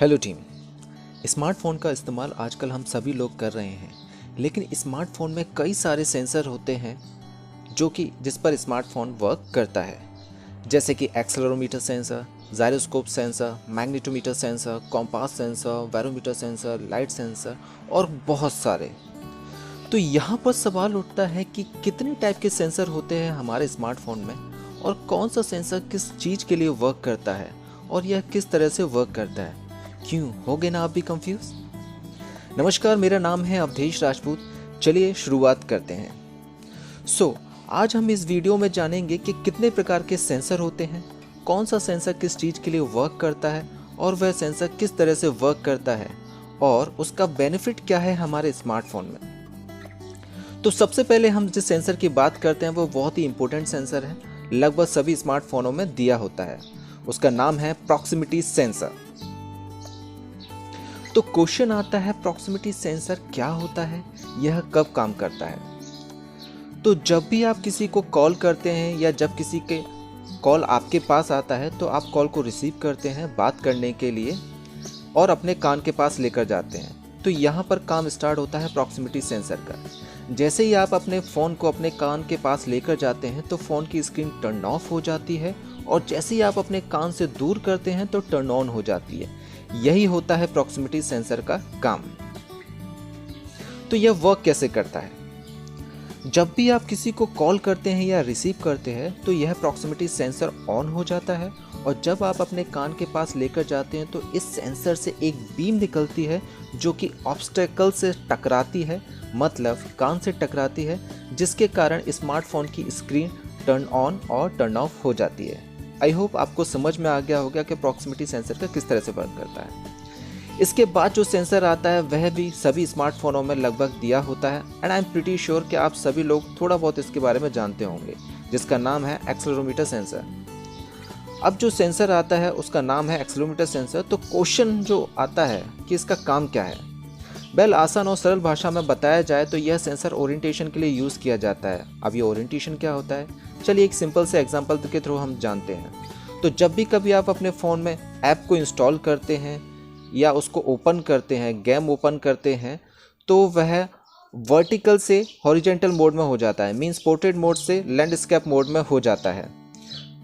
Hello team. Smartphone का इस्तेमाल आजकल हम सभी लोग कर रहे हैं, लेकिन स्मार्टफ़ोन में कई सारे सेंसर होते हैं जो कि जिस पर स्मार्टफ़ोन वर्क करता है, जैसे कि accelerometer sensor, gyroscope sensor, magnetometer sensor, compass sensor, barometer sensor, light sensor और बहुत सारे। तो यहाँ पर सवाल उठता है कि कितने टाइप के सेंसर होते हैं हमारे स्मार्टफ़ोन में और कौन सा सेंसर किस चीज़ के लिए वर्क करता है और यह किस तरह से वर्क करता है। क्यों हो गए ना आप भी कंफ्यूज? नमस्कार, मेरा नाम है अवधेश राजपूत। चलिए शुरुआत करते हैं। आज हम इस वीडियो में जानेंगे कि कितने प्रकार के सेंसर होते हैं, कौन सा सेंसर किस चीज़ के लिए वर्क करता है और वह सेंसर किस तरह से वर्क करता है और उसका बेनिफिट क्या है हमारे स्मार्टफोन में। तो सबसे पहले हम जिस सेंसर की बात करते हैं वो बहुत ही इंपॉर्टेंट सेंसर है, लगभग सभी स्मार्टफोनों में दिया होता है। उसका नाम है प्रॉक्सिमिटी सेंसर। तो क्वेश्चन आता है, प्रॉक्सिमिटी सेंसर क्या होता है, यह कब काम करता है? तो जब भी आप किसी को कॉल करते हैं या जब किसी के कॉल आपके पास आता है तो आप कॉल को रिसीव करते हैं बात करने के लिए और अपने कान के पास लेकर जाते हैं। तो यहाँ पर काम स्टार्ट होता है प्रॉक्सिमिटी सेंसर का। जैसे ही आप अपने फ़ोन को अपने कान के पास लेकर जाते हैं तो फ़ोन की स्क्रीन टर्न ऑफ हो जाती है और जैसे ही आप अपने कान से दूर करते हैं तो टर्न ऑन हो जाती है। यही होता है प्रॉक्सिमिटी सेंसर का काम। तो यह वर्क कैसे करता है? जब भी आप किसी को कॉल करते हैं या रिसीव करते हैं तो यह प्रॉक्सिमिटी सेंसर ऑन हो जाता है और जब आप अपने कान के पास लेकर जाते हैं तो इस सेंसर से एक बीम निकलती है जो कि ऑब्स्टेकल से टकराती है, मतलब कान से टकराती है, जिसके कारण स्मार्टफोन की स्क्रीन टर्न ऑन और टर्न ऑफ हो जाती है। आई होप आपको समझ में आ गया होगा कि प्रॉक्सिमिटी सेंसर का किस तरह से वर्क करता है। इसके बाद जो सेंसर आता है वह भी सभी स्मार्टफोनों में लगभग दिया होता है and I am pretty sure कि आप सभी लोग थोड़ा बहुत इसके बारे में जानते होंगे, जिसका नाम है एक्सेलेरोमीटर सेंसर। अब जो सेंसर आता है उसका नाम है एक्सेलेरोमीटर सेंसर। तो क्वेश्चन जो आता है कि इसका काम क्या है, वेल आसान और सरल भाषा में बताया जाए तो यह सेंसर ओरिएंटेशन के लिए यूज़ किया जाता है। अब ये ओरिएंटेशन क्या होता है, चलिए एक सिंपल से एग्जांपल के थ्रू हम जानते हैं। तो जब भी कभी आप अपने फ़ोन में ऐप को इंस्टॉल करते हैं या उसको ओपन करते हैं, गेम ओपन करते हैं, तो वह वर्टिकल से हॉरिजेंटल मोड में हो जाता है, मींस पोर्ट्रेट मोड से लैंडस्केप मोड में हो जाता है।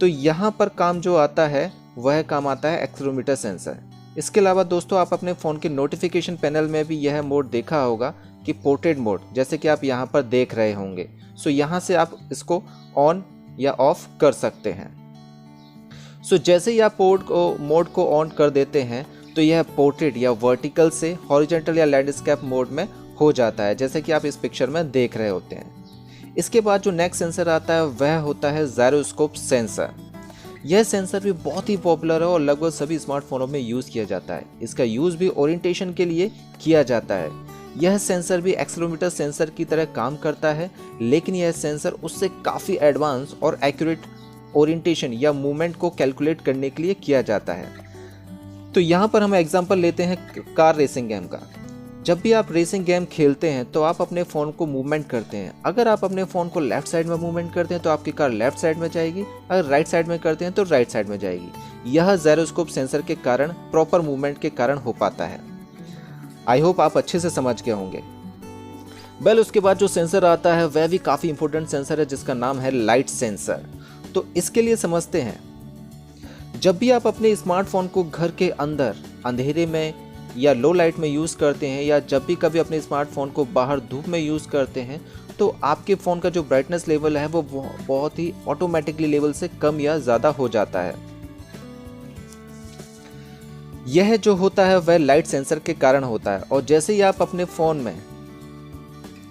तो यहाँ पर काम जो आता है वह काम आता है एक्सेलेरोमीटर सेंसर। इसके अलावा दोस्तों आप अपने फ़ोन के नोटिफिकेशन पैनल में भी यह मोड देखा होगा कि पोर्ट्रेट मोड, जैसे कि आप यहाँ पर देख रहे होंगे। यहाँ से आप इसको ऑन या ऑफ कर सकते हैं। जैसे ही आप मोड को ऑन कर देते हैं तो यह पोर्ट्रेट या वर्टिकल से हॉरिजॉन्टल या लैंडस्केप मोड में हो जाता है, जैसे कि आप इस पिक्चर में देख रहे होते हैं। इसके बाद जो नेक्स्ट सेंसर आता है वह होता है जायरोस्कोप सेंसर। यह सेंसर भी बहुत ही पॉपुलर है और लगभग सभी स्मार्टफोनों में यूज़ किया जाता है। इसका यूज़ भी ओरिएंटेशन के लिए किया जाता है। यह सेंसर भी एक्सेलेरोमीटर सेंसर की तरह काम करता है, लेकिन यह सेंसर उससे काफ़ी एडवांस और एक्यूरेट ओरिएंटेशन या मूवमेंट को कैलकुलेट करने के लिए किया जाता है। तो यहाँ पर हम एग्जांपल लेते हैं कार रेसिंग गेम का। जब भी आप रेसिंग गेम खेलते हैं तो आप अपने फ़ोन को मूवमेंट करते हैं। अगर आप अपने फ़ोन को लेफ्ट साइड में मूवमेंट करते हैं तो आपकी कार लेफ्ट साइड में जाएगी, अगर राइट साइड में करते हैं तो राइट साइड में जाएगी। यह जायरोस्कोप सेंसर के कारण, प्रॉपर मूवमेंट के कारण हो पाता है। आई होप आप अच्छे से समझ गए होंगे। वेल उसके बाद जो सेंसर आता है वह भी काफ़ी इंपॉर्टेंट सेंसर है, जिसका नाम है लाइट सेंसर। तो इसके लिए समझते हैं, जब भी आप अपने स्मार्टफोन को घर के अंदर अंधेरे में या लो लाइट में यूज़ करते हैं या जब भी कभी अपने स्मार्टफोन को बाहर धूप में यूज़ करते हैं तो आपके फ़ोन का जो ब्राइटनेस लेवल है वो बहुत ही ऑटोमेटिकली लेवल से कम या ज़्यादा हो जाता है। यह जो होता है वह लाइट सेंसर के कारण होता है और जैसे ही आप अपने फ़ोन में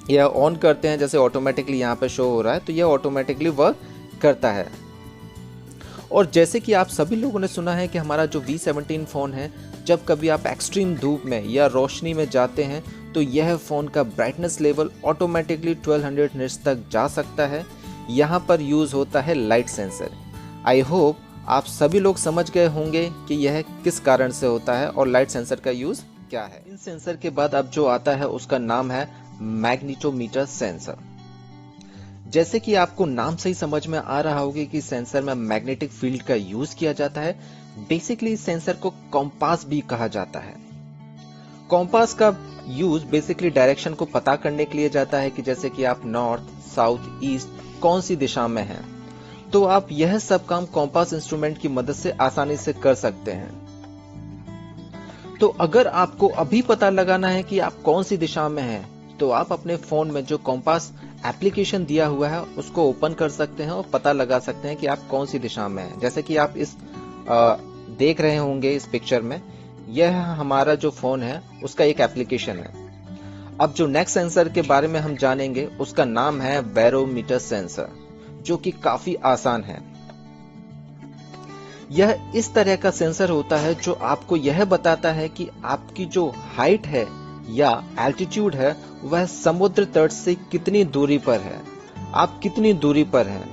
यह ऑन करते हैं, जैसे ऑटोमेटिकली यहाँ पर शो हो रहा है, तो यह ऑटोमेटिकली वर्क करता है। और जैसे कि आप सभी लोगों ने सुना है कि हमारा जो V17 फ़ोन है, जब कभी आप एक्सट्रीम धूप में या रोशनी में जाते हैं तो यह फ़ोन का ब्राइटनेस लेवल ऑटोमेटिकली 1200 निट्स तक जा सकता है। यहाँ पर यूज़ होता है लाइट सेंसर। आई होप आप सभी लोग समझ गए होंगे कि यह किस कारण से होता है और लाइट सेंसर का यूज़ क्या है। इन सेंसर के बाद अब जो आता है उसका नाम है मैग्नेटोमीटर सेंसर। जैसे कि आपको नाम से ही समझ में आ रहा होगा कि सेंसर में मैग्नेटिक फील्ड का यूज किया जाता है। बेसिकली इस सेंसर को कॉम्पास भी कहा जाता है। कॉम्पास का यूज बेसिकली डायरेक्शन को पता करने के लिए जाता है कि जैसे कि आप नॉर्थ, साउथ, ईस्ट कौन सी दिशा में हैं। तो आप यह सब काम कॉम्पास इंस्ट्रूमेंट की मदद से आसानी से कर सकते हैं। तो अगर आपको अभी पता लगाना है कि आप कौन सी दिशा में हैं, तो आप अपने फोन में जो कॉम्पास एप्लीकेशन दिया हुआ है उसको ओपन कर सकते हैं और पता लगा सकते हैं कि आप कौन सी दिशा में हैं। जैसे कि आप इस देख रहे होंगे इस पिक्चर में, यह हमारा जो फोन है उसका एक एप्लीकेशन है। अब जो नेक्स्ट सेंसर के बारे में हम जानेंगे उसका नाम है बैरोमीटर सेंसर, जो कि काफी आसान है। यह इस तरह का सेंसर होता है जो आपको यह बताता है कि आपकी जो हाइट है या एल्टीट्यूड है वह समुद्र तट से कितनी दूरी पर है, आप कितनी दूरी पर हैं।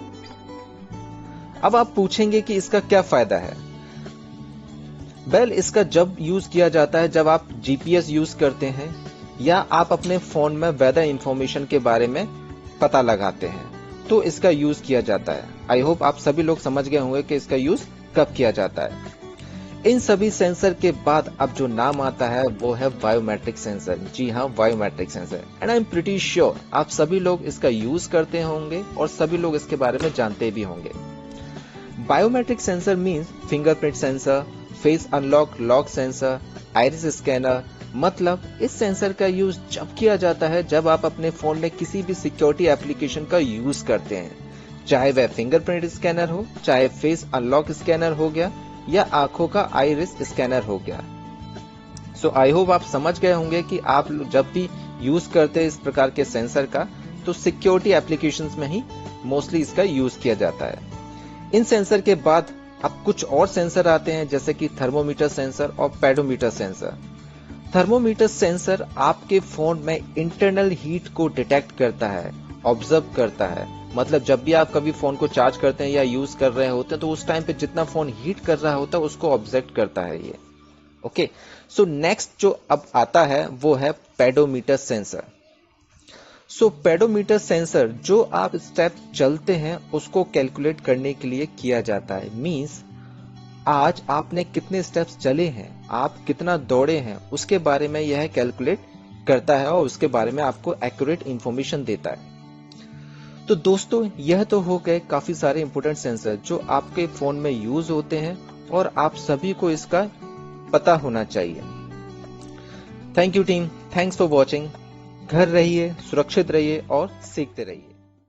अब आप पूछेंगे कि इसका क्या फायदा है। वेल, इसका जब यूज किया जाता है जब आप जीपीएस यूज करते हैं या आप अपने फोन में वेदर इंफॉर्मेशन के बारे में पता लगाते हैं, तो इसका यूज किया जाता है। आई होप आप सभी लोग समझ गए होंगे कि इसका यूज कब किया जाता है। इन सभी सेंसर के बाद अब जो नाम आता है वो है बायोमेट्रिक सेंसर। जी हाँ, biometric sensor. And I am pretty sure आप सभी लोग इसका यूज करते होंगे और सभी लोग इसके बारे में जानते भी होंगे। Biometric sensor means fingerprint sensor, face unlock lock sensor, iris scanner. मतलब इस सेंसर का यूज जब किया जाता है जब आप अपने फोन में किसी भी सिक्योरिटी एप्लीकेशन का यूज करते हैं, चाहे वह फिंगरप्रिंट स्कैनर हो, चाहे फेस अनलॉक स्कैनर हो गया या आंखों का आइरिस स्कैनर हो गया। सो आई होप आप समझ गए होंगे कि आप जब भी यूज करते हैं इस प्रकार के सेंसर का, तो सिक्योरिटी एप्लीकेशंस में ही मोस्टली इसका यूज किया जाता है। इन सेंसर के बाद अब कुछ और सेंसर आते हैं, जैसे कि थर्मोमीटर सेंसर और पेडोमीटर सेंसर। थर्मोमीटर सेंसर आपके फोन में इंटरनल हीट को डिटेक्ट करता है, ऑब्जर्व करता है। मतलब जब भी आप कभी फोन को चार्ज करते हैं या यूज कर रहे होते हैं तो उस टाइम पे जितना फोन हीट कर रहा होता है उसको ऑब्जर्व करता है ये। ओके, सो नेक्स्ट जो अब आता है वो है पेडोमीटर सेंसर। सो पेडोमीटर सेंसर जो आप स्टेप चलते हैं उसको कैलकुलेट करने के लिए किया जाता है। मींस आज आपने कितने स्टेप्स चले हैं, आप कितना दौड़े हैं, उसके बारे में यह कैलकुलेट करता है और उसके बारे में आपको एक्यूरेट इंफॉर्मेशन देता है। तो दोस्तों, यह तो हो गए काफी सारे इंपोर्टेंट सेंसर जो आपके फोन में यूज होते हैं और आप सभी को इसका पता होना चाहिए। Thank you team, thanks for watching. घर रहिए, सुरक्षित रहिए और सीखते रहिए।